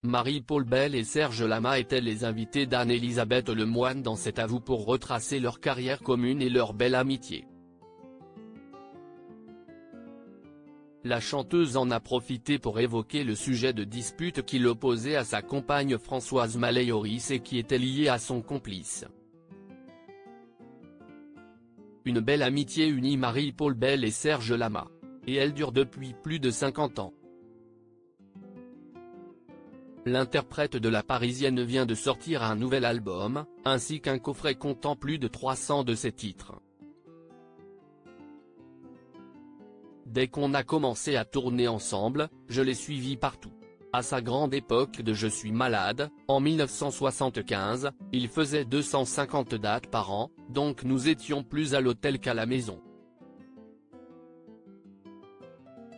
Marie-Paul Bell et Serge Lama étaient les invités d'Anne-Elisabeth Lemoine dans cet avou pour retracer leur carrière commune et leur belle amitié. La chanteuse en a profité pour évoquer le sujet de dispute qui l'opposait à sa compagne Françoise Maléoris et qui était liée à son complice. Une belle amitié unit Marie-Paul Bell et Serge Lama. Et elle dure depuis plus de 50 ans. L'interprète de La Parisienne vient de sortir un nouvel album, ainsi qu'un coffret comptant plus de 300 de ses titres. Dès qu'on a commencé à tourner ensemble, je l'ai suivi partout. À sa grande époque de Je suis malade, en 1975, il faisait 250 dates par an, donc nous étions plus à l'hôtel qu'à la maison.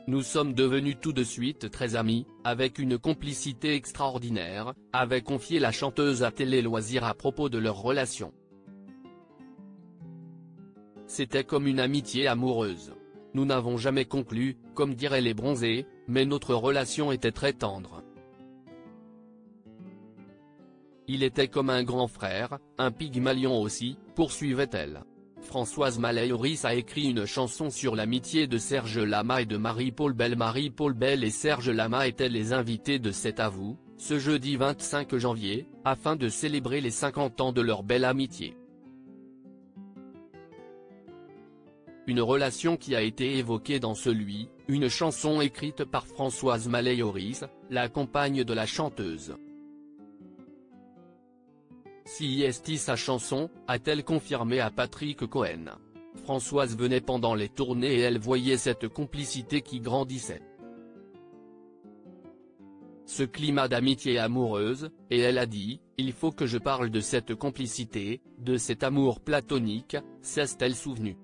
Nous sommes devenus tout de suite très amis, avec une complicité extraordinaire, avait confié la chanteuse à Télé Loisirs à propos de leur relation. C'était comme une amitié amoureuse. Nous n'avons jamais conclu, comme diraient les bronzés, mais notre relation était très tendre. Il était comme un grand frère, un Pygmalion aussi, poursuivait-elle. Françoise Maléoris a écrit une chanson sur l'amitié de Serge Lama et de Marie-Paul Bell. Marie-Paul Bell et Serge Lama étaient les invités de cet avou, ce jeudi 25 janvier, afin de célébrer les 50 ans de leur belle amitié. Une relation qui a été évoquée dans une chanson écrite par Françoise Maléoris, la compagne de la chanteuse. Si est sa chanson, a-t-elle confirmé à Patrick Cohen. Françoise venait pendant les tournées et elle voyait cette complicité qui grandissait. Ce climat d'amitié amoureuse, et elle a dit, il faut que je parle de cette complicité, de cet amour platonique, s'est-elle souvenue.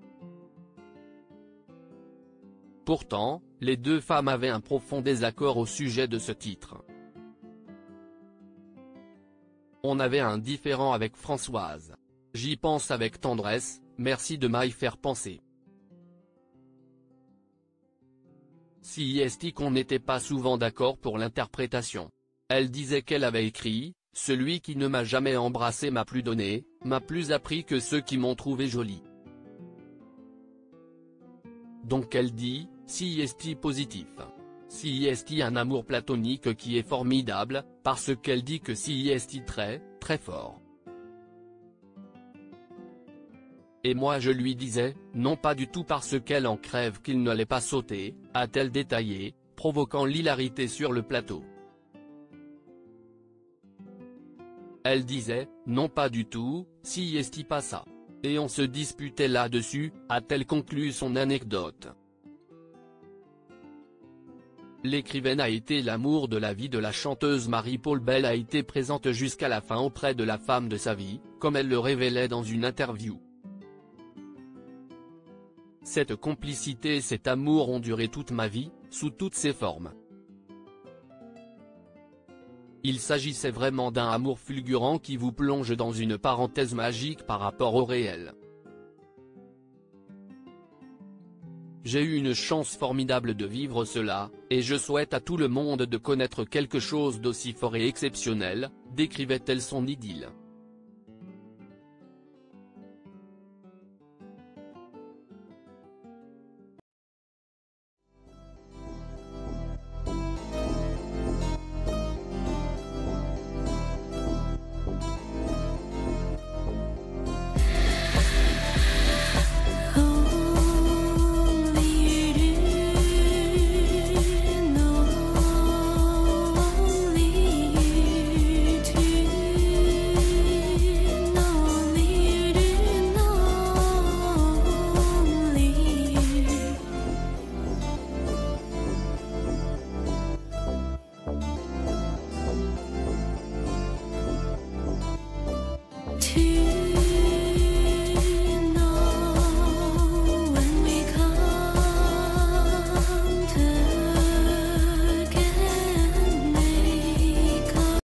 Pourtant, les deux femmes avaient un profond désaccord au sujet de ce titre. On avait un différend avec Françoise. J'y pense avec tendresse, merci de m'y faire penser. Si est qu'on n'était pas souvent d'accord pour l'interprétation. Elle disait qu'elle avait écrit, celui qui ne m'a jamais embrassé m'a plus donné, m'a plus appris que ceux qui m'ont trouvé jolie. Donc elle dit, si est positif. Si est un amour platonique qui est formidable, parce qu'elle dit que si est très, très fort. Et moi je lui disais, non pas du tout parce qu'elle en crève qu'il ne l'ait pas sauté, a-t-elle détaillé, provoquant l'hilarité sur le plateau. Elle disait, non pas du tout, si est pas ça. Et on se disputait là-dessus, a-t-elle conclu son anecdote. L'écrivaine a été l'amour de la vie de la chanteuse. Marie-Paul Bell a été présente jusqu'à la fin auprès de la femme de sa vie, comme elle le révélait dans une interview. Cette complicité et cet amour ont duré toute ma vie, sous toutes ses formes. Il s'agissait vraiment d'un amour fulgurant qui vous plonge dans une parenthèse magique par rapport au réel. J'ai eu une chance formidable de vivre cela, et je souhaite à tout le monde de connaître quelque chose d'aussi fort et exceptionnel, décrivait-elle son idylle. To